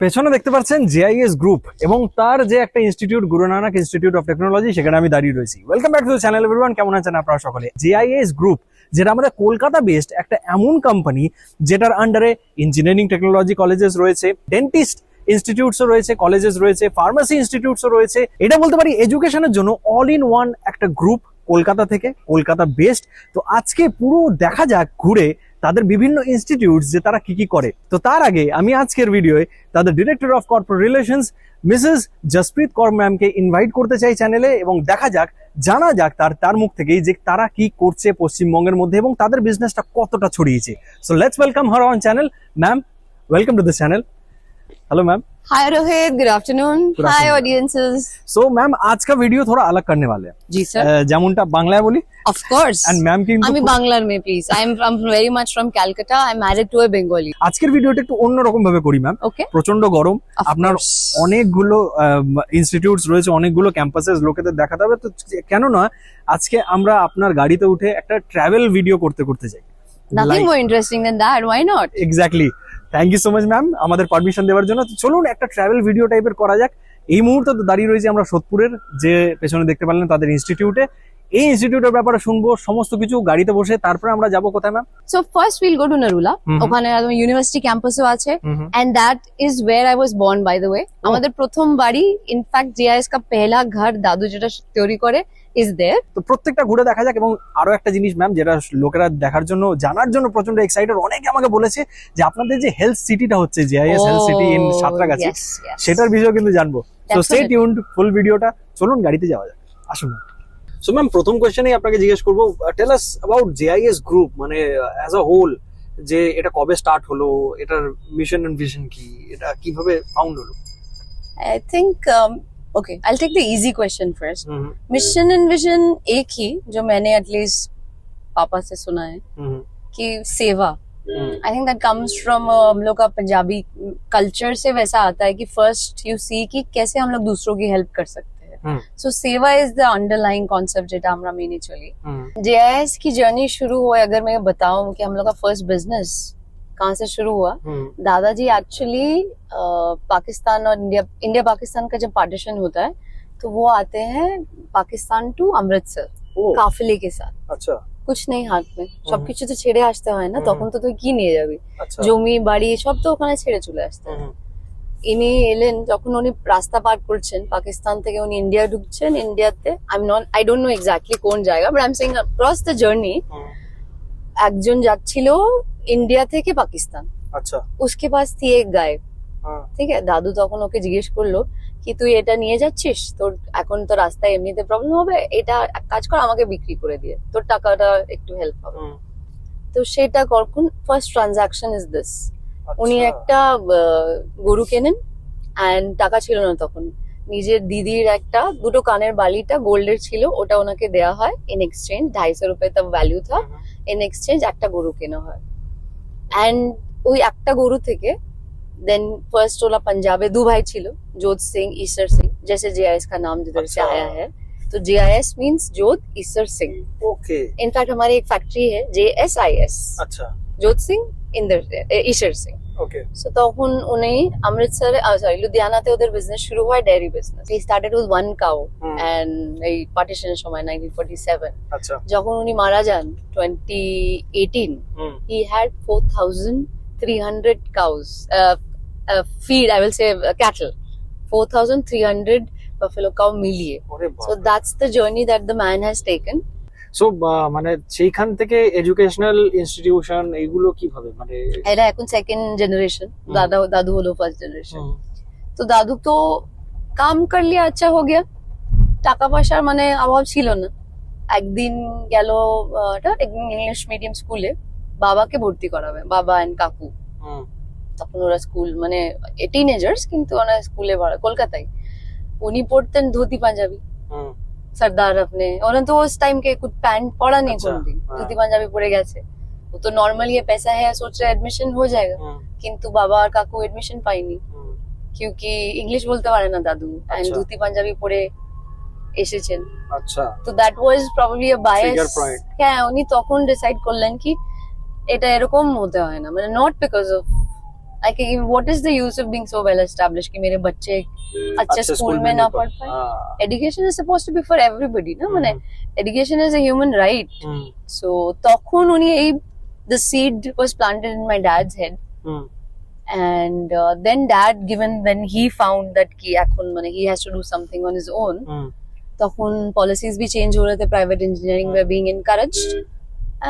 পেছনে দেখতে পাচ্ছেন জেআইএস গ্রুপ এবং তার যে একটা institute Guru Nanak institute of technology, সেখানে আমি দাঁড়িয়ে রয়েছি। Welcome back to the channel everyone, কেমন আছেন আপনারা সকলে? জেআইএস গ্রুপ যেটা আমাদের কলকাতা বেসড একটা এমন কোম্পানি যেটার আন্ডারে ইঞ্জিনিয়ারিং টেকনোলজি কলেজেস রয়েছে, ডেন্টিস্ট ইনস্টিটিউটসও রয়েছে, কলেজেস রয়েছে, ফার্মাসি ইনস্টিটিউটসও রয়েছে। এটা বলতে পারি এডুকেশনের জন্য অল ইন ওয়ান একটা গ্রুপ কলকাতা থেকে, কলকাতা বেসড। তো আজকে পুরো দেখা যাক ঘুরে তাদের বিভিন্ন ইনস্টিটিউট যে তারা কি কি করে। তো তার আগে আমি আজকের ভিডিওয়ে তাদের director of corporate relations Mrs Jaspreet Kaur ম্যামকে ইনভাইট করতে চাই চ্যানেলে, এবং দেখা যাক, জানা যাক তার মুখ থেকেই যে তারা কি করছে পশ্চিমবঙ্গের মধ্যে এবং তাদের বিজনেসটা কতটা ছড়িয়েছে। So let's welcome her on channel. Ma'am, welcome to the channel. Hello ma'am. Hi Rohit, good afternoon. Hi audiences. So ma'am, आज का वीडियो थोड़ा अलग करने वाले हैं। जी सर। যেমনটা বাংলায় বলি ऑफ कोर्स। एंड मैम की আমি বাংলার মেয়ে, please. I am very much from Calcutta. I am married to A Bengali. আজকের ভিডিওটা একটু অন্যরকম ভাবে করি ম্যাম। ওকে। প্রচন্ড গরম, Of আপনার course. অনেকগুলো ইনস্টিটিউটস রয়েছে, অনেকগুলো ক্যাম্পাসেস লোকেদের দেখাতে হবে। তো কেন না আজকে আমরা আপনার গাড়িতে উঠে একটা ট্রাভেল ভিডিও করতে যাই। Nothing more interesting than that, why not? Exactly. Thank you so much ma'am আমাদের পারমিশন দেওয়ার জন্য। তো চলুন একটা ট্রাভেল ভিডিও টাইপের করা যাক। এই মুহূর্তে তো দাঁড়িয়ে রয়েছে আমরা সোদপুরের, যে পেছনে দেখতে পারলেন তাদের ইনস্টিটিউটে। এই ইনস্টিটিউটের ব্যাপারে শুনবো সমস্ত কিছু গাড়িতে বসে। তারপরে আমরা যাবো কোথায় ma'am? So first will go to Narula. ওখানে ইউনিভার্সিটি ক্যাম্পাসও আছে, and that is where I was born, by the way. আমাদের প্রথম বাড়ি, ইনফ্যাক্ট জিআইএস কা পহেলা ঘর দাদু যেটা তৈরি করে ইজ দেয়ার। তো প্রত্যেকটা ঘুরে দেখা যাক। এবং আরো একটা জিনিস ম্যাম, যেটা লোকেরা দেখার জন্য, জানার জন্য প্রচন্ড এক্সাইটেড। অনেকে আমাকে বলেছে যে আপনাদের যে হেলথ সিটিটা হচ্ছে GIS health city in Santragachi, সেটার বিষয়ে কিন্তু জানবো। সো স্টে টিউনড, ফুল ভিডিওটা। চলুন গাড়িতে যাওয়া যাক, আসুন। সো ম্যাম, প্রথম কোশ্চেনেই আপনাকে জিজ্ঞেস করবো, টেল আস অ্যাবাউট জেআইএস গ্রুপ, মানে অ্যাজ আ হোল, যে এটা কবে স্টার্ট হলো, এটার মিশন এন্ড ভিশন কি, এটা কিভাবে ফাউন্ড হলো? I think okay, I will take the easy question first. Mission and vision एक ही, जो मैंने एटलीस्ट पापा से सुना है, कि सेवा। I think that comes from हम लोग का पंजाबी कल्चर से वैसा आता है कि फर्स्ट यू सी कि कैसे हम लोग दूसरों की हेल्प कर सकते हैं। सो सेवा इज द अंडरलाइंग कॉन्सेप्ट जेटा हमरा मेने चली। जेआईएस की जर्नी शुरू हुई, अगर मैं बताऊं कि हम लोग का फर्स्ट बिजनेस कहाँ से शुरू हुआ। दादाजी एक्चुअली पाकिस्तान और इंडिया पाकिस्तान का जब पार्टीशन होता है तो वो आते हैं पाकिस्तान टू अमृतसर काफिले के साथ। अच्छा। कुछ नहीं हाथ में, সবকিছু তো ছেড়ে আসতে হয় না, তখন তো তুই কি নিয়ে যাবি? আচ্ছা। জমি বাড়ি সব তো ওখানে ছেড়ে চলে আসতে হয়। ইনি এলেন যখন, উনি রাস্তা পার করছেন পাকিস্তান থেকে, উনি ইন্ডিয়া ঢুকছেন। ইন্ডিয়াতে আই ডোন্ট নো এক্স্যাক্টলি কোন জায়গা, but I am saying across the journey একজন যাচ্ছিল ইন্ডিয়া থেকে পাকিস্তান। আচ্ছা। उसके पास थी एक गाय। ঠিক আছে, দাদু তখন ওকে জিজ্ঞেস করলো কি তুই এটা নিয়ে যাচ্ছিস, তোর এখন তো রাস্তায় এমনিতে প্রবলেম হবে, এটা এক কাজ কর, আমাকে বিক্রি করে দিয়ে, তোর টাকাটা একটু হেল্প হবে। তো সেটা কখন ফার্স্ট ট্রানজাকশন ইজ দিস। উনি একটা গরু কেনেন, এন্ড টাকা ছিল না তখন। নিজের দিদির একটা দুটো কানের বালিটা গোল্ডের ছিল, ওটা ওনাকে দেওয়া হয় ইন এক্সচেঞ্জ। 250 রুপয়ে তা ভ্যালু থা। ইন এক্সচেঞ্জ একটা গরু কেনা হয়, এন্ড ওই একটা গরু থেকে देन फर्स्ट वाला पंजाबे दो भाई छिलो, जोत सिंह ईसर सिंह, जैसे जेआईएस का नाम जिधर से आया है। तो जेआईएस मींस जोत ईसर सिंह। ओके। इनफैक्ट हमारी एक फैक्ट्री है जेएसआईएस। अच्छा। जोत सिंह इंदर ईसर सिंह। ओके। सो তখন উনি অমৃতসর সরি লুধিয়ানাতে ওদের বিজনেস শুরু হয়, dairy business. He started with one cow, and এই পার্টিশনের সময় 1947 আচ্ছা, যখন উনি মারা যান 2018, he had 4300 cows, feed, I will say cattle, 4300 buffalo cow মিলিয়ে। So that's the journey that the man has taken. So মানে সেইখান থেকে এডুকেশনাল ইনস্টিটিউশন এইগুলো কিভাবে, মানে এটা এখন সেকেন্ড জেনারেশন। দাদু হলো ফার্স্ট জেনারেশন। তো দাদু তো কাম কর লিয়া, আচ্ছা হো গিয়া, টাকা পয়সার মানে অভাব ছিল না। একদিন গেল ইংলিশ মিডিয়াম স্কুলে বাবাকে ভর্তি করাবে, বাবা এন্ড কাকু। তখন ওরা স্কুল মানে টিনেজার্স, কিন্তু ওরা স্কুলে কলকাতায়। উনি পড়তেন ধুতি পাঞ্জাবি, सरदार अपने। उन्होंने तो उस टाइम के कुछ पैंट पड़ा नहीं, कोई दिन धोती पंजाबी पड़े गए थे। वो तो नॉर्मल ये पैसा है, सोच रहे एडमिशन हो जाएगा, किंतु बाबा और काकू एडमिशन पाइনি, क्योंकि इंग्लिश बोलते পারে না দাদু, এন্ড ধুতি পাঞ্জাবি পরে এসেছেন। আচ্ছা। তো that was probably a bias. হ্যাঁ, উনি তখন ডিসাইড করলেন কি এটা এরকম হতে হয় না, মানে not because of like what is the use of being so well established कि मेरे बच्चे अच्छे स्कूल में ना पढ़ पाए. Education is supposed to be for everybody ना, মানে education is a human right. So তখন উনি এই the seed was planted in my dad's head. And then dad, given when he found that ki ekhon mane he has to do something on his own, তখন policies भी change हो रहे थे, private engineering were being encouraged,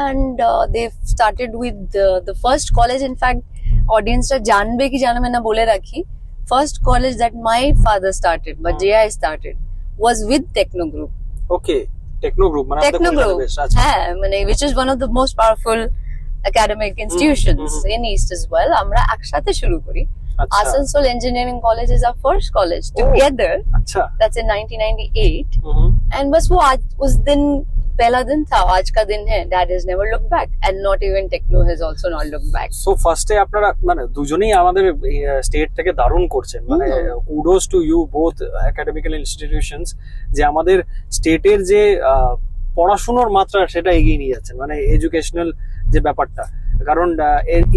and they've started with the first college. In fact, audience টা জানবে কি জানবে না বলে রাখি, first college that my father started, but JI started, was with Techno Group. Okay, Techno Group মানে Techno Group, হ্যাঁ, মানে which is one of the most powerful academic institutions in East as well. আমরা একসাথে শুরু করি. Asansol Engineering College is our first college together. That's in 1998. And बस वो आज उस दिन पहला दिन था, आज का दिन है. Dad has never looked back, and not even Techno has also not looked back. So first আপনারা মানে দুজনেই আমাদের স্টেট থেকে দারুণ করছেন, মানে kudos to you both academical institutions, যে আমাদের স্টেটের যে পড়াশোনার মাত্রা সেটা এগিয়ে নিয়ে যাচ্ছেন, মানে এডুকেশনাল যে ব্যাপারটা। কারণ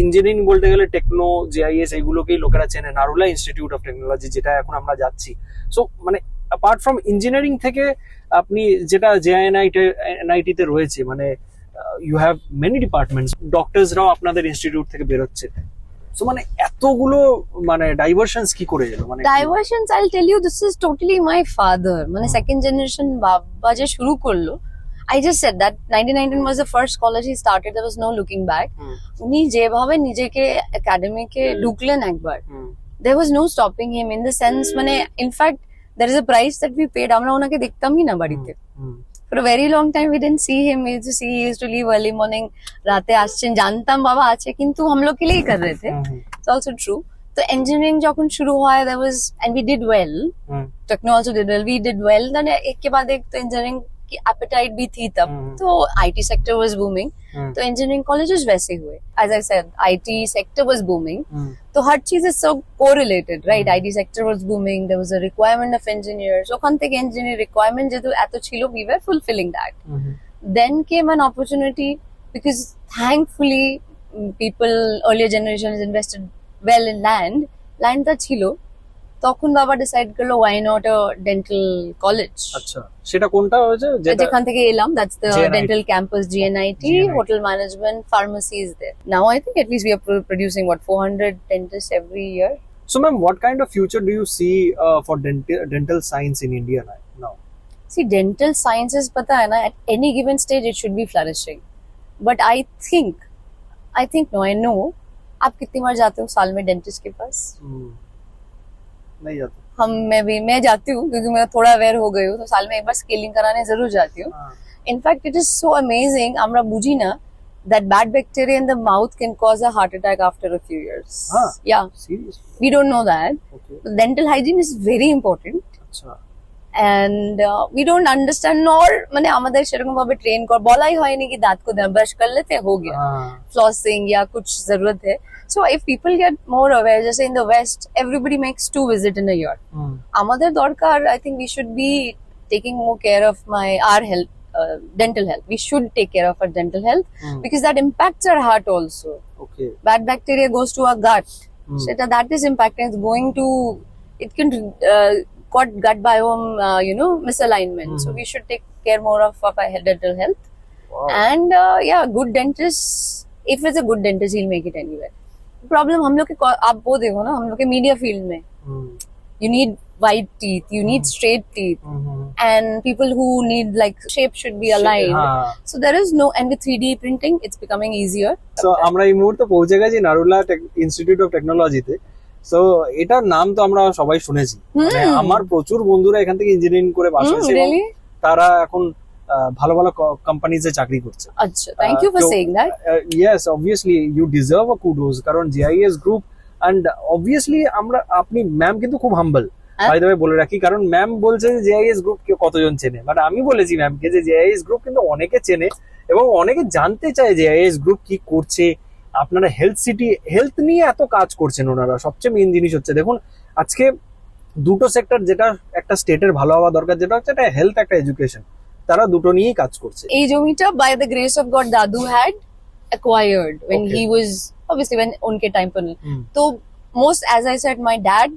ইঞ্জিনিয়ারিং বলতে গেলে টেকনো, জেআইএস এগুলোকেই লোকেরা চেনে, নারুলা ইনস্টিটিউট অফ টেকনোলজি যেটা এখন আমরা যাচ্ছি। সো মানে অ্যাপার্ট ফ্রম ইঞ্জিনিয়ারিং থেকে আপনি যেটা জেআইএনআইটি তে রয়েছে, মানে ইউ হ্যাভ মেনি ডিপার্টমেন্টস, ডক্টরসরাও আপনাদের ইনস্টিটিউট থেকে বেরোচ্ছে। সো মানে এতগুলো মানে ডাইভারশনস কি করে এলো? মানে diversions, I will tell you, this is totally my father. মানে সেকেন্ড জেনারেশন বাবা যে শুরু করলো, I just said that 1919 was the first college he started. There was no looking back. উনি যেভাবে নিজেকে একাডেমিকে ঢুকলেন একবার, there was no stopping him in the sense, মানে in fact there is a price that we paid. আমরা ওনাকে দেখতামই না বাড়িতে। For a very long time we didn't see him. We used to leave early morning, রাতে আসছেন, জানতাম বাবা আছে, কিন্তু हम लोग के लिए ही कर रहे थे. It's also true. তো engineering যখন শুরু হয়, there was, and we did well. Techno also did well. We did well. then एक के बाद एक तो engineering की appetite भी थी तब, तो IT sector was booming. तो engineering colleges वैसे हुए. As I said, IT sector was booming. तो हर चीज is so correlated, right? IT sector was booming. There was a requirement of engineers. ওখান থেকে engineer requirement যেহেতু এত ছিল, we were fulfilling that. Then came an opportunity, because thankfully people, earlier generations invested well in land. Land টা ছিল, তখন বাবা decide করলো why not a dental college. আচ্ছা, সেটা কোনটা হয়েছে যেখান থেকে এলাম? that's the dental campus, GNIT. Hotel management, pharmacy is there. Now I think at least we are producing 400 dentists every year. So ma'am, what kind of future do you see for dental science in India now? See, dental sciences, pata hai na, at any given stage it should be flourishing. But I think no, I know, आप कितनी बार जाते हो साल में dentist के पास? नहीं जाता। मैं जाती हूँ, क्योंकि मैं थोड़ा अवेयर हो गई हूँ, तो साल में एक बार स्केलिंग कराने जरूर जाती हूँ। In fact it is so amazing, আমরা বুঝি না that bad bacteria in the mouth can cause a heart attack after a few years. Yeah, seriously, we don't know that. Okay. Dental hygiene is very important. আচ্ছা। And we don't understand, nor মানে আমাদের সেরকম ভাবে train বলাই হয়নি কি দাঁত को ब्रश कर लेते हो गया, फ्लॉसिंग या कुछ जरूरत है. So if people get more aware, जैसे in the West everybody makes 2 visits in a year. আমাদের দরকার, I think we should be taking more care of our health, dental health. We should take care of our dental health, because that impacts our heart also. Okay. Bad bacteria goes to our gut. So that is impacting. It's going to, it can got gut biome, misalignment. So we should take care more of our dental health. Wow. And yeah, good dentist, if it's a good dentist, he'll make it anywhere. Problem हम लोग के, आप वो देखो ना, हम लोग के मीडिया फील्ड में, you need white teeth, you need straight teeth, and people who need like shape should be aligned. So there is no, and with 3D printing it's becoming easier. So আমরা এই মুহূর্তে পৌঁছে গেছি Narula institute of টেকনোলজিতে। So এটার নাম তো আমরা সবাই শুনেছি, মানে আমার প্রচুর বন্ধুরা এখান থেকে ইঞ্জিনিয়ারিং করে পাশ হয়েছে, তারা এখন ভালো ভালো কোম্পানিজে চাকরি করছে। আচ্ছা, thank you for saying that. Yes, obviously you deserve a kudos, কারণ জিআইএস গ্রুপ, এন্ড অবভিয়াসলি আপনি ম্যাম কিন্তু খুব হাম্বল, বাই দ্য ওয়ে বলে রাখি, কারণ ম্যাম বলছে যে জেআইএস গ্রুপ কে কতজন চেনে, বাট আমি বলেছি ম্যামকে যে জেআইএস গ্রুপ কিন্তু অনেকে চেনে এবং অনেকে জানতে চায় জেআইএস গ্রুপ কি করছে। আপনারা হেলথ নিয়ে এত কাজ করছেন ওনারা, সবচেয়ে মেইন জিনিস হচ্ছে, দেখুন আজকে দুটো সেক্টর, যেটা একটা স্টেটের ভালো হওয়া দরকার, যেটা হচ্ছে একটা হেলথ, একটা এডুকেশন, তারা দুটো নিয়েই কাজ করছে। এই জমিটা by the grace of God দাদু had acquired when he was, obviously when उनके टाइम पर, तो most as I said my dad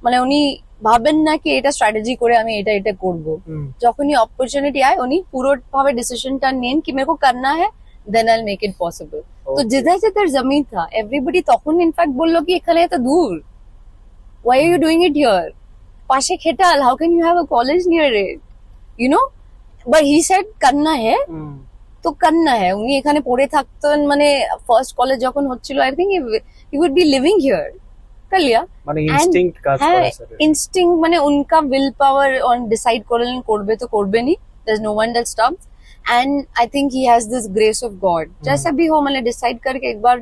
মানে উনি ভাবেন না কি এটা স্ট্র্যাটেজি করে আমি এটা এটা করব যখনই অপরচুনিটি আয় উনি পুরোভাবে ডিসিশনটা নেন কি মেরে কো করনা है then I make it possible तो जिधर जिधर जमीन था एवरीबडी তখন ইনফ্যাক্ট বললো কি এখানে এত দূর why are you doing it here পাশে খেটাল how can you have a college near it you know but he said करना है তো करना है উনি এখানে পড়ে থাকতেন মানে ফার্স্ট কলেজ যখন হচ্ছিল I think he would be living here कर लिया মানে ইনস্টিংক্ট কাজ করে স্যার ইনস্টিংক্ট মানে उनका विल पावर অন ডিসাইড করলেন করবে তো করবে নি there is no one that stops and I think he has this grace of God जैसा भी हो মানে ডিসাইড करके एक बार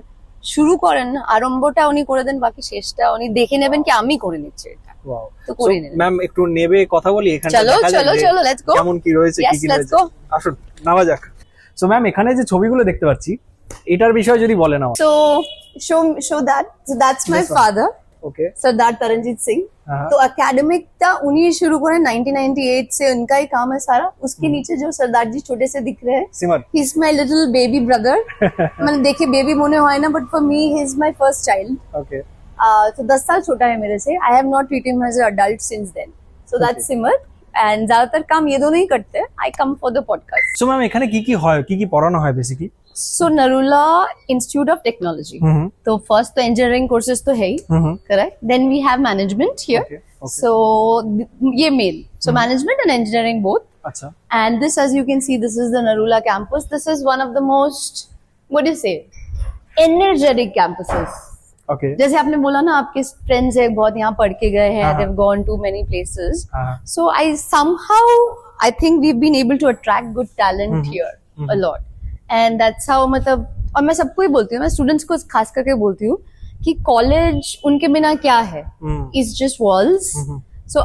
শুরু করেন আরম্ভটা উনি করে দেন বাকি শেষটা উনি দেখে নেবেন কি আমি করে নিচ্ছি এটা ওয়াও তো করে নেন ম্যাম একটু নেবে কথা বলি এখানে চলো চলো চলো লেটস গো কেমন কি রয়েছে কি Yes, কি let's রয়েছে go. আসুন নামা যাক সো ম্যাম এখানে যে ছবিগুলো দেখতে পাচ্ছি এটার বিষয়ে যদি বলেন আমার so show that so that's my This one. father ওকে सरदार तरनजीत सिंह तो एकेडमिक था उन्हीं शुरू करे 1998 से उनका ही काम है सारा उसके नीचे जो सरदार जी छोटे से दिख रहे हैं Simar he is my little baby brother मैंने देखे बेबी मोने हुआ है ना but for me he is my first child okay तो 10 साल छोटा है मेरे से I have not treat him as adult since then so that's Simar and ज्यादातर काम ये दोनों ही करते हैं I come for the podcast so ma'am এখানে কি কি হয় কি কি পড়ানো হয় basically so Narula institute of technology तो फर्स्ट तो इंजीनियरिंग कोर्सेज तो है ही correct then we have management here Okay, okay. so ye main so management and engineering both আচ্ছা and this as you can see this is the Narula campus this is one of the most what do you say energetic campuses ওকে जैसे आपने बोला ना आपके friends है बहुत यहाँ पढ़ के गए हैं हाँ। they've gone to many places हाँ। so I somehow I think we've been able to attract good talent here a lot and that's how मतलब और मैं सबको ही बोलती हूँ मैं स्टूडेंट्स को खास करके बोलती हूँ कि कॉलेज उनके बिना क्या है it's just walls so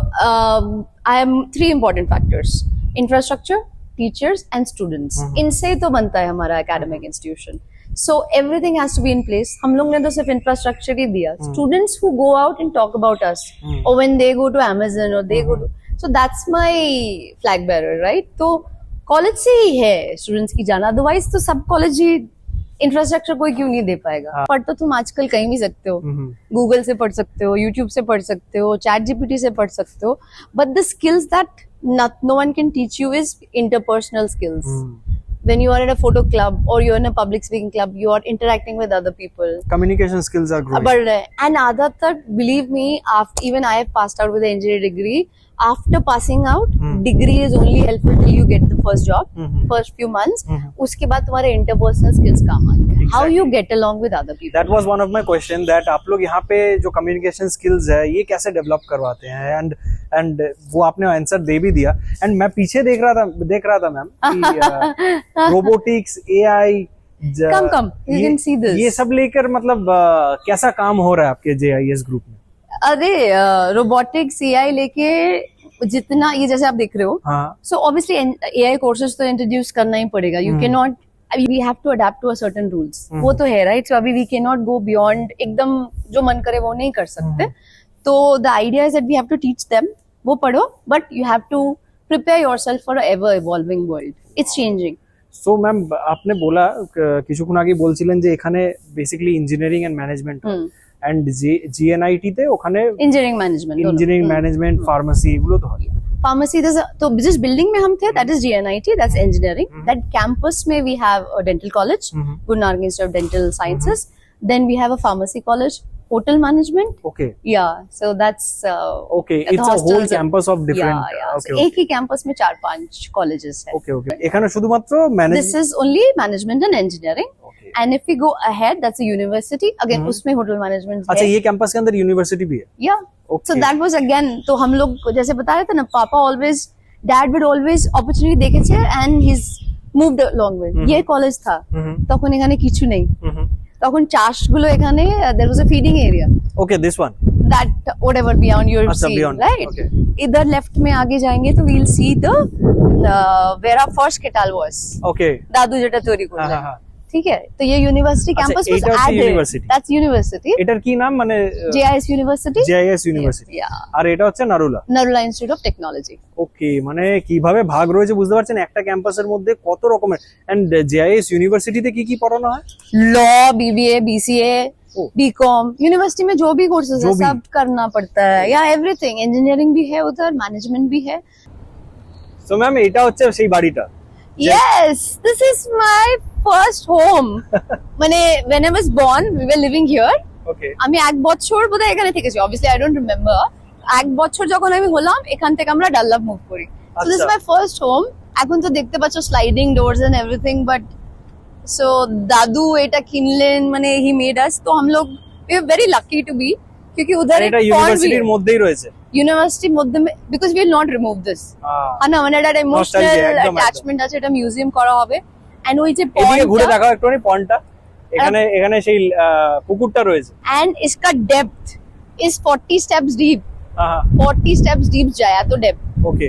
I am 3 important factors infrastructure teachers and students इनसे ही तो बनता है हमारा academic institution so everything has to be in place हम लोग ने तो सिर्फ infrastructure ही दिया students who go out and talk about us or when they go to Amazon or they go to so that's my flag bearer right तो college से ही है students की जाना अदरवाइज तो सब कॉलेज ही इंफ्रास्ट्रक्चर कोई क्यों नहीं दे पाएगा पढ़ तो तुम आजकल कहीं भी सकते हो गूगल से पढ़ सकते हो यूट्यूब से पढ़ सकते हो चैट जीपीटी से पढ़ सकते हो but the skills that no one can teach you is interpersonal skills when you are at a photo club or you're in a public speaking club you are interacting with other people communication skills are growing but and other third believe me after even I have passed out with an engineering degree after passing out degree is only helpful till you get the first job first few months उसके बाद तुम्हारे interpersonal skills काम आते हैं how you get along with other people that was one of my question that आप लोग यहाँ पे जो communication skills है ये कैसे डेवलप करवाते हैं and वो आपने आंसर दे भी दिया and मैं पीछे देख रहा था ma'am robotics AI come you can see this ये सब लेकर मतलब कैसा काम हो रहा है आपके JIS ग्रुप में अरे रोबोटिक्स एआई लेके जितना ये जैसे आप देख रहे हो हाँ सो ऑब्वियसली एआई कोर्सेज तो इंट्रोड्यूस करना ही पड़ेगा you can not we have to adapt to a certain rules वो तो है राइट सो अभी we can not go beyond एकदम जो मन करे वो नहीं कर सकते तो the idea is that we have to teach them वो पढ़ो but you have to prepare yourself for a ever evolving world it's changing so ma'am আপনি বলা কিছুক্ষণ আগে বলছিলেন যে এখানে basically engineering and management and GNIT তে ওখানে engineering management engineering management pharmacy एগুলো तो হয় फार्मेसी तो जिस बिल्डिंग में हम थे that is GNIT that's engineering that campus में we have a dental college Guru Nanak institute of dental sciences then we have a pharmacy college hotel management okay yeah so that's okay at the it's a whole hostels campus of different yeah so okay एक ही campus में 4-5 colleges है okay okay এখানে শুধুমাত্র manage this is only management and engineering Okay. and if we go ahead that's a university again उसमें hotel management अच्छा है ये campus के अंदर यूनिवर्सिटी भी है yeah Okay. so that was again तो हम लोग जैसे बता रहे थे ना पापा always dad would always opportunity দেখেছে and he's moved along with ये কলেজ था তখন এখানে কিছু নেই তখন চাষগুলো এখানে there was a feeding area okay this one that whatever beyond your अच्छा, seeing beyond, right okay. इधर लेफ्ट में आगे जाएंगे तो we'll see the where our first ketal was okay दादू जेटा तोरी हाँ को हाँ हाँ ठीक है तो ये यूनिवर्सिटी अच्छा, कैंपस was এটা হচ্ছে added university। that's university এটার কি নাম মানে JIS University JIS university yeah আর এটা হচ্ছে Narula Narula Institute of Technology ওকে মানে কিভাবে ভাগ রয়েছে বুঝতে পারছেন একটা ক্যাম্পাসের মধ্যে কত রকমের এন্ড জেআইএস ইউনিভার্সিটিতে কি কি পড়ানো হয় law BBA BCA Oh. B Com university में जो भी कोर्सेज जो है भी। सब करना पड़ता है या एवरीथिंग इंजीनियरिंग भी है उधर मैनेजमेंट भी है সো ম্যাম এটা হচ্ছে সেই বাড়িটা Yes, this is my first home. মানে when I was born, we were living here. ওকে আমি এক বছর বোধহয় এখানে থেকেছি obviously I don't remember. এক বছর যখন আমি হলাম এখান থেকে আমরা ডাল্লাভ মুভ করি. So this is আচ্ছা। my first home. এখন তো দেখতে পাচ্ছ sliding doors and everything but so দাদু এটা কিনলেন মানে হি মেড আস তো हम लोग we are very lucky to be क्योंकि उधर এটা एक ইউনিভার্সিটির মধ্যেই রয়েছে ইউনিভার্সিটির মধ্যে because we will not remove this. আহ, না মানে এটা ইমোশনাল Nostalgia, একদম, অ্যাটাচমেন্ট আছে এটা মিউজিয়াম করা হবে এন্ড ওই যে এদিকে ঘুরে পয়েন্টটা দেখাও একটুখানি পয়েন্টটা এখানে এখানে সেই পুকুরটা রয়েছে एंड इसका depth is 40 steps deep 40 steps deep जाया तो डेप्थ ওকে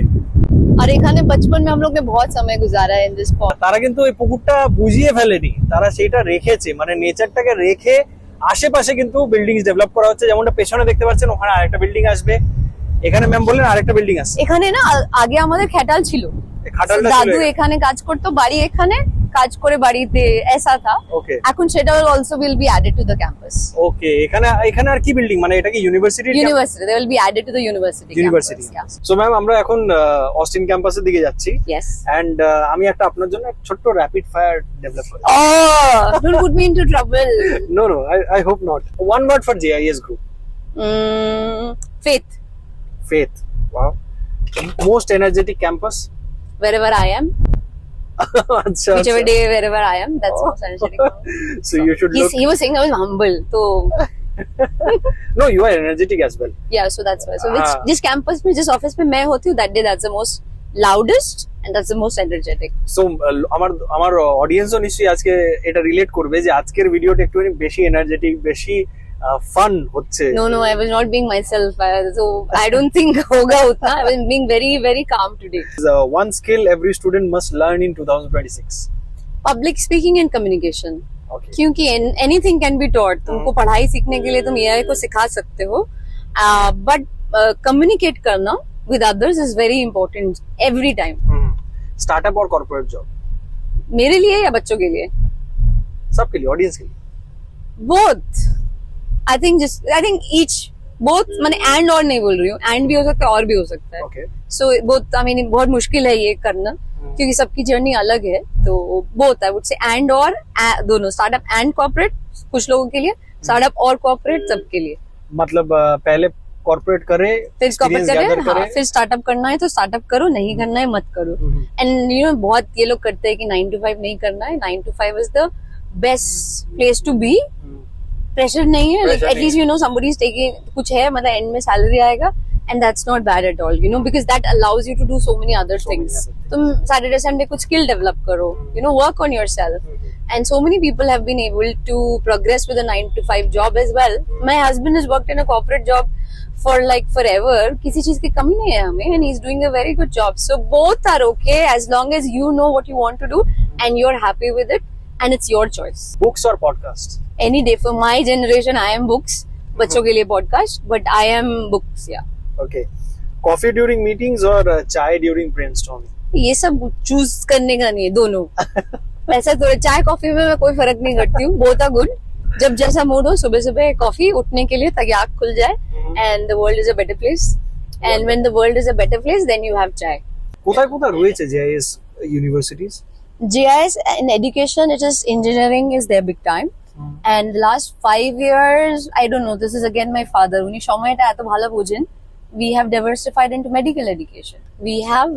और এখানে बचपन में हम लोग ने बहुत समय गुजारा है इन दिस पॉइंट তারা কিন্তু ওই পুকুরটা বুঝিয়ে ফেলেনি তারা সেইটা রেখেছে মানে নেচারটাকে রেখে আশেপাশে কিন্তু বিল্ডিংস ডেভেলপ করা হচ্ছে যেমনটা পেছনে দেখতে পাচ্ছেন ওখানে আরেকটা বিল্ডিং আসবে এখানে ম্যাম বললেন আরেকটা বিল্ডিং আসছে এখানে না আগে আমাদের খেটাল ছিল এই খাটালটা দাদু ছিল এখানে কাজ করতো বাড়ি এখানে কাজ করে বাড়িতে ऐसा था ওকে এখন সেটা also will be added to the campus okay এখানে এখানে আর কি বিল্ডিং মানে এটা কি ইউনিভার্সিটির university they will be added to the university university so ma'am আমরা এখন অস্টিন ক্যাম্পাসের দিকে যাচ্ছি ইয়েস এন্ড আমি একটা আপনার জন্য একটা ছোট্ট র‍্যাপিড ফায়ার ডেভেলপ করি don't put me into trouble no no I hope not one word for JIS group faith faith wow most energetic campus wherever I am আচ্ছা whichever আচ্ছা। day wherever I am that's most energetic So you should look he was saying I was humble so no you are energetic as well yeah so that's why so which हाँ। जिस campus में जिस office में मैं होती हूँ that day that's the most loudest and that's the most energetic so আমার আমার অডিয়েন্সও নিশ্চয়ই আজকে এটা রিলেট করবে যে আজকের ভিডিওটা একটু বেশি এনার্জেটিক বেশি ফান হচ্ছে no I was not being myself so I don't think होगा उतना I was being very very calm today one skill every student must learn in 2026 public speaking and communication okay क्योंकि anything can be taught तुमको पढ़ाई सीखने के लिए तुम AI को सिखा सकते हो बट कम्युनिकेट करना with others is very important every time startup और कॉर्पोरेट जॉब मेरे लिए या बच्चों के लिए सबके लिए ऑडियंस के लिए both I think each both मैंने एंड और नहीं बोल रही हूँ एंड भी हो सकता है और भी हो सकता है okay so both I mean बहुत मुश्किल है ये करना क्योंकि सबकी जर्नी अलग है तो both I would say and और दोनों स्टार्टअप एंड कॉर्पोरेट कुछ लोगों के लिए स्टार्टअप और कॉर्पोरेट सबके लिए मतलब पहले कॉर्पोरेट करे फिर कॉर्पोरेट experience gather करें हाँ, फिर स्टार्टअप करना है तो स्टार्टअप करो नहीं करना है मत करो एंड यू नो बहुत ये लोग करते हैं कि 9 to 5 नहीं करना है 9 to 5 is the best place to be pressure नहीं है like Pressure at least you know somebody is taking कुछ है मतलब एंड में सैलरी आएगा and that's not bad at all you know because that allows you to do so many other So many things other things. तुम Saturday Sunday कुछ skill develop करो you know work on yourself and so many people have been able to progress with a 9 to 5 job as well my husband has worked in a corporate job for like forever किसी चीज की कमी नहीं है हमें and he's doing a very good job so both are okay as long as you know what you want to do and you're happy with it and it's your choice books और podcast any day for my generation I am books बच्चों के लिए podcast but I am books yeah okay coffee during meetings और चाय during brainstorming ये सब choose करने का नहीं है दोनों वैसे तो चाय कॉफी में मैं कोई फर्क नहीं करती हूँ बोथ आर गुड जब जैसा मूड हो सुबह सुबह कॉफी उठने के लिए ताकि आँख खुल जाए and the world is a better place and when the world is a better place then you have chai কোথায় কোথায় রয়েছে JIS universities GIS in education it is engineering is their big time and the last 5 years I don't know this is again my father উনি সময়টা এত ভালো বোঝেন we have diversified into medical education we have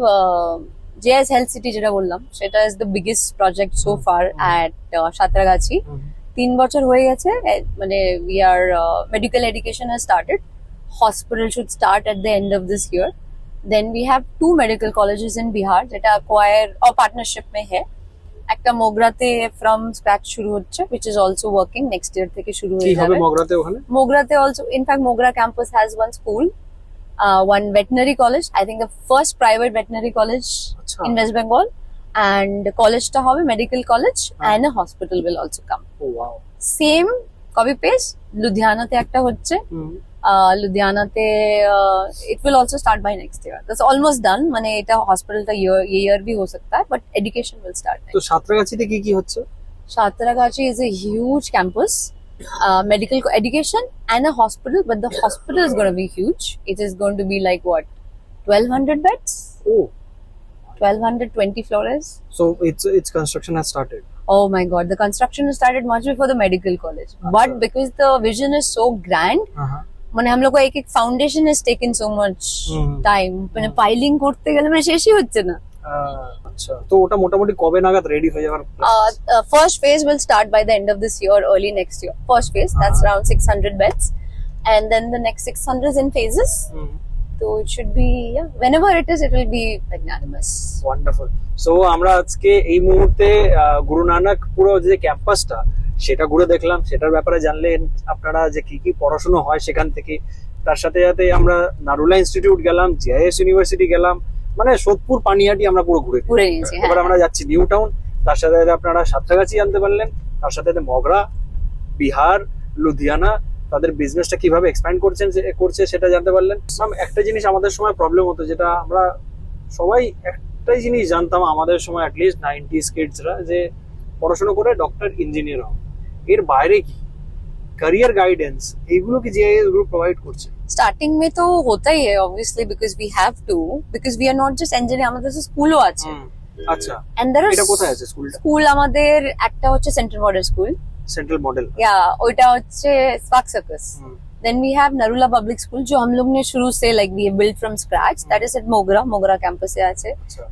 JIS Health City যেটা বললাম সেটা is the biggest project so far at Santragachi 3 বছর হয়ে গেছে মানে we are medical education has started hospital should start at the end of this year then we have 2 medical colleges in Bihar যেটা acquire or partnership में है একটা মোগরাতে from scratch শুরু হচ্ছে which is also working next year থেকে শুরু কি হয়ে হবে যাবে মগরাতে ওখানে মোগরাতে also in fact Mogra campus has one school one veterinary college I think the first private veterinary college আচ্ছা in West Bengal and college টা হবে medical college and a hospital will also come ও wow same copy paste লুধিয়ানাতে একটা হচ্ছে লুধিয়ানাতে it will also start by next year that's almost done মানে এটা হসপিটালটা year भी हो सकता है but education will start তো সাঁতরাগাছিতে কি কি হচ্ছে Satragachi is a huge campus medical education and a hospital, but the hospital is going to be huge. It is going to be like what, 1200 beds, Oh, 1220 floors. so its construction has started. Oh my god, the construction started much before the medical college, but because the vision is so grand, মানে हम लोग को एक एक foundation has taken so much time, মানে filing করতে গেলে মানে শেষই হচ্ছে না। আচ্ছা, তো ওটা মোটামুটি কবে নাগাদ রেডি হয়ে যাবার? First phase will start by the end of this year, early next year. First phase, that's around 600 beds, and then the next 600 is in phases. So it should be, yeah, whenever it is, it will be magnanimous. Wonderful. So আমরা আজকে এই মুহূর্তে গুরু নানক পুরো যে ক্যাম্পাসটা সেটা ঘুরে দেখলাম, সেটার ব্যাপারে জানলেন আপনারা যে কি কি পড়াশোনা হয় সেখান থেকে। তার সাথে সাথে আমরা নারুলা ইনস্টিটিউট গেলাম, জিআইএস ইউনিভার্সিটি গেলাম, মানে সোদপুর পানিহাটি আমরা পুরো ঘুরে নিয়েছি। এবার আমরা যাচ্ছি নিউ টাউন। তার সাথে সাথে আপনারা সাঁতরাগাছি জানতে পারলেন, তার সাথে সাথে মগরা, বিহার, লুধিয়ানা, তাদের বিজনেসটা কিভাবে এক্সপ্যান্ড করছে সেটা জানতে পারলেন। একটা জিনিস আমাদের সময় প্রবলেম হতো, যেটা আমরা সবাই একটাই জিনিস জানতাম আমাদের সময়, অ্যাটলিস্ট 90s কিডসরা, যে পড়াশোনা করে ডক্টর ইঞ্জিনিয়ার হও, এর বাইরে কি करियर गाइडेंस এইগুলো কি জিআইএস গ্রুপ প্রোভাইড করছে? স্টার্টিং মে তো হতাই है obviously, because we have to, because we are not just engineer, আমাদের তো স্কুলও আছে। আচ্ছা, and there are এটা কোথায় আছে স্কুলটা? স্কুল আমাদের একটা হচ্ছে central model school, central model, या ওইটা হচ্ছে spark circus. Then we have Narula public school जो हम लोग ने शुरू से like we built from scratch, that is at Mogra campus से আছে।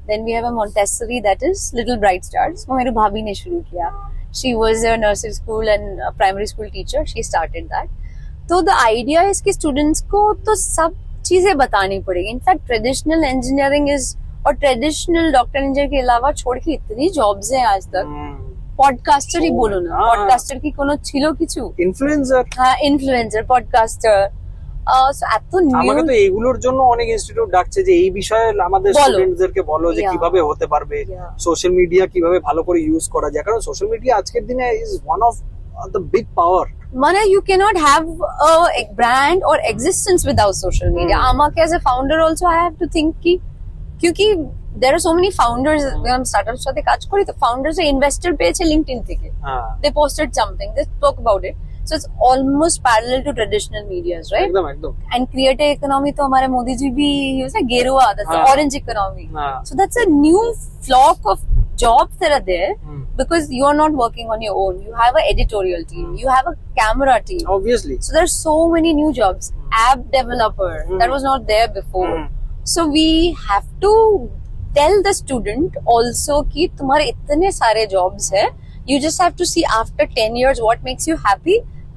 Then we have a Montessori that is little bright stars, वो मेरी भाभी ने शुरू किया। She was a nursery school and a primary school teacher, she started that. तो the idea is कि students को तो सब चीजें बतानी पड़ेगी। इनफैक्ट ट्रेडिशनल इंजीनियरिंग इज, और ट्रेडिशनल डॉक्टर इंजीनियर के अलावा छोड़ के इतनी जॉब्स हैं आज तक। পডকাস্টার ই বলো না, পডকাস্টার কি কোনো ছিল কিছু? ইনফ্লুয়েন্সার, হ্যাঁ ইনফ্লুয়েন্সার, পডকাস্টার, এত আমাকে তো এইগুলোর জন্য অনেক ইনস্টিটিউট ডাকছে যে এই বিষয়ে আমাদের স্টুডেন্টদেরকে বলো যে কিভাবে হতে পারবে, সোশ্যাল মিডিয়া কিভাবে ভালো করে ইউজ করা যায়, কারণ সোশ্যাল মিডিয়া আজকের দিনে is one of the big পাওয়ার। মানে you cannot have a brand or existence without social media. আমাকে as a founder also I have to think ki, क्योंकि there are so many founders, हम startups সাথে কাজ করি তো founders এ investor পেয়েছে LinkedIn থেকে, they posted something, they spoke about it, so it's almost parallel to traditional medias, right? एकदम एकदम। And creator economy तो हमारे मोदी जी भी use है, गेरुआ, that's the orange economy, so that's a new flock of jobs that are there, because you are not working on your own, you have an editorial team, you have a camera team, obviously, so there's so many new jobs, app developer that was not there before, so we have to tell the student also कि तुम्हारे इतने सारे jobs है, you just have to see after 10 years what makes you happy,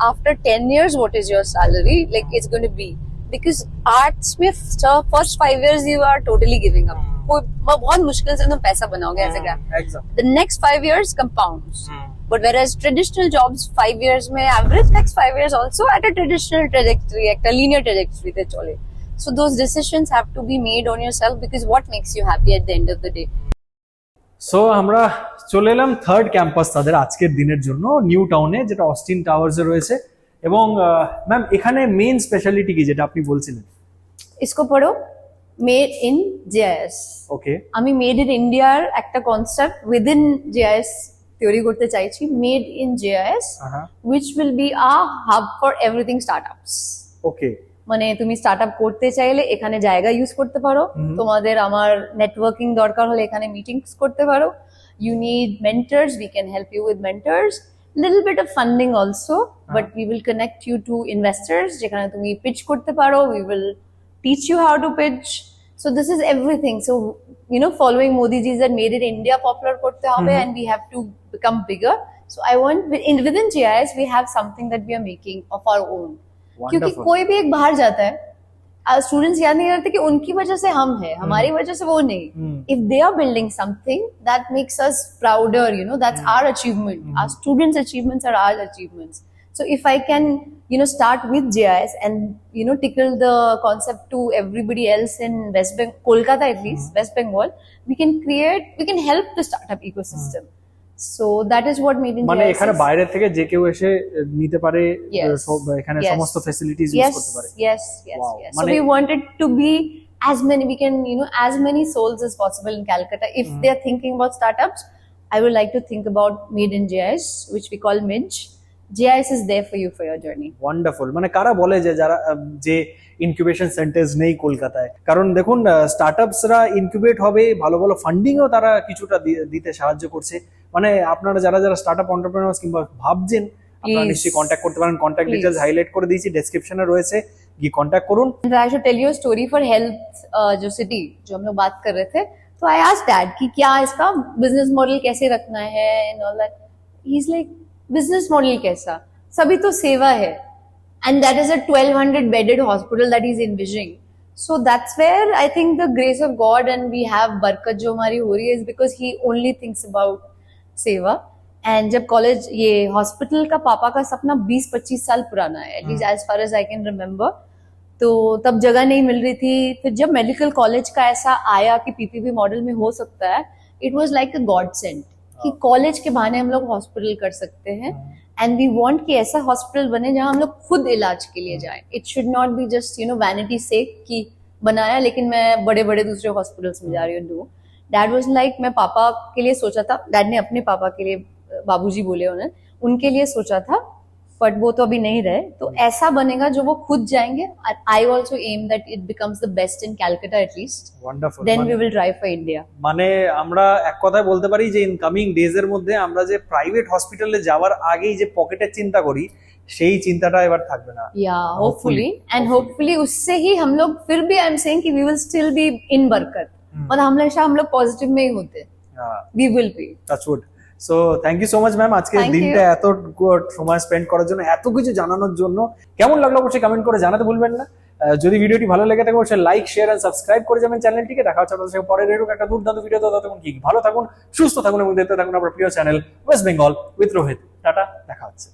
after 10 years what is your salary, like it's going to be, because arts में first 5 years you are totally giving up, बहुत मुश्किल से तुम पैसा बनाओगे as a graphic, the next 5 years compounds, but whereas traditional jobs 5 years में average, next 5 years also at a traditional trajectory, একটা linear trajectory তে চলে। So those decisions have to be made on yourself, because what makes you happy at the end of the day. So আমরা চলে এলাম third campus তাদের আজকের দিনের জন্য, নিউ টাউনে, যেটা অস্টিন টাওয়ার্সে রয়েছে। এবং ম্যাম এখানে মেইন স্পেশালিটি কি যেটা আপনি বলছিলেন? इसको पढ़ो, মেড ইন জেআইএস। ওকে, আমি মেড ইন ইন্ডিয়ার একটা কনসেপ্ট উইদিন জেআইএস তৈরি করতে চাইছি, made in JIS, which will be a hub for everything startups. ওকে, মানে তুমি স্টার্টআপ করতে চাইলে এখানে জায়গা ইউজ করতে পারো, তোমাদের আমার নেটওয়ার্কিং দরকার হলে এখানে মিটিংস করতে পারো, you need mentors, we can help you with mentors, little bit of funding also, but we will connect you to investors যেখানে তুমি pitch করতে পারো, we will teach you how to pitch, so this is everything. So you know, following Modi ji's that made in India popular করতে হবে, and we have to become bigger, so I want within GIS we have something that we are making of our own, क्योंकि कोई भी एक बाहर जाता है, students याद नहीं करते कि उनकी वजह से हम हैं, हमारी वजह से वो नहीं, if they are building something that makes us prouder, you know, that's our achievement, our students' achievements are our achievements. So if I can, you know, start with GIS and, you know, tickle the concept to everybody else in West Bengal, Kolkata at least, West Bengal, we can help the startup ecosystem. So that is what made in মানে এখানে বাইরে থেকে যে কেউ এসে নিতে পারে, এখানে সমস্ত ফ্যাসিলিটিজ ইউজ করতে পারে। Yes. So we wanted to be as many, we can, you know, as many souls as possible in Calcutta. If they are thinking about startups, I would like to think about Made in GIS, which we call MIDGE, GIS is there for you for your journey. Wonderful. মানে কারা বলে যে যারা যে incubation saunters নেই কলকাতায়, কারণ দেখুন স্টার্টআপসরা ইনকিউবেট হবে, ভালো ভালো ফান্ডিংও তারা কিছুটা দিতে সাহায্য করছে। মানে আপনারা যারা যারা স্টার্টআপ এন্টারপ্রেনার্স কিংবা ভাবছেন, আপনারা Please. নিশ্চয়ই কন্ট্যাক্ট করতে পারেন। Contact Please. ডিটেলস হাইলাইট করে দিয়েছি, ডেসক্রিপশনে রয়েছে, গিয়ে কন্ট্যাক্ট করুন। I should tell you a story for health जो सिटी जो हम लोग बात कर रहे थे, तो आई आस्क्ड डैड कि क्या इसका बिजनेस मॉडल कैसे रखना है and all that. He is like business model कैसा, सभी तो सेवा है and that is a 1200 bedded hospital that is envisioning. So that's where I think the grace of God and we have बरकत जो हमारी हो रही है is because he only thinks about seva. And जब कॉलेज ये हॉस्पिटल का पापा का सपना 20-25 साल पुराना है, at least as far as I can remember. तो तब जगह नहीं मिल रही थी, फिर जब मेडिकल कॉलेज का ऐसा आया कि पीपीपी मॉडल में हो सकता है, it was like a god sent कि कॉलेज के बहाने हम लोग हॉस्पिटल कर सकते हैं एंड वी वांट कि ऐसा हॉस्पिटल बने जहां हम लोग खुद इलाज के लिए जाएं। It should not be just vanity sake कि बनाया लेकिन मैं बड़े बड़े दूसरे हॉस्पिटल्स में जा रही हूँ डू। डैड वाज लाइक, मैं पापा के लिए सोचा था, डैड ने अपने पापा के लिए, बाबूजी बोले उन्हें, उनके लिए सोचा था, बट वो तो अभी नहीं रहे, तो ऐसा बनेगा जो वो खुद जाएंगे। I also am that it becomes the best in Calcutta at least, wonderful. Then we will drive for India. মানে আমরা এক কথায় বলতে পারি যে ইনকামিং ডেজ এর মধ্যে আমরা যে প্রাইভেট হসপিটালে যাওয়ার আগেই যে পকেটের চিন্তা করি, সেই চিন্তাটা এবার থাকবে না। या होपफुली एंड होपफुली उससे ही हम लोग, फिर भी आई एम सेइंग कि we will still be in barkat, मतलब हमेशा हम लोग पॉजिटिव में ही होते, we will be. Touch wood. So thank you so much ma'am, আজকে Thank দিনটা এত সময় স্পেন্ড করার জন্য, এত কিছু জানানোর জন্য। কেমন লাগলো অবশ্যই কমেন্ট করে জানাতে ভুলবেন না। যদি ভিডিওটি ভালো লেগে থাকে অবশ্যই লাইক, শেয়ার এন্ড সাবস্ক্রাইব করে যাবেন চ্যানেলটিকে। দেখা হচ্ছে আপনাদের সাথে পরের এরকম একটা দুর্দান্ত ভিডিও। ততক্ষণ কি ভালো থাকুন, সুস্থ থাকুন এবং দেখতে থাকুন আপনার প্রিয় channel West Bengal with Rohit. Tata, দেখা হচ্ছে।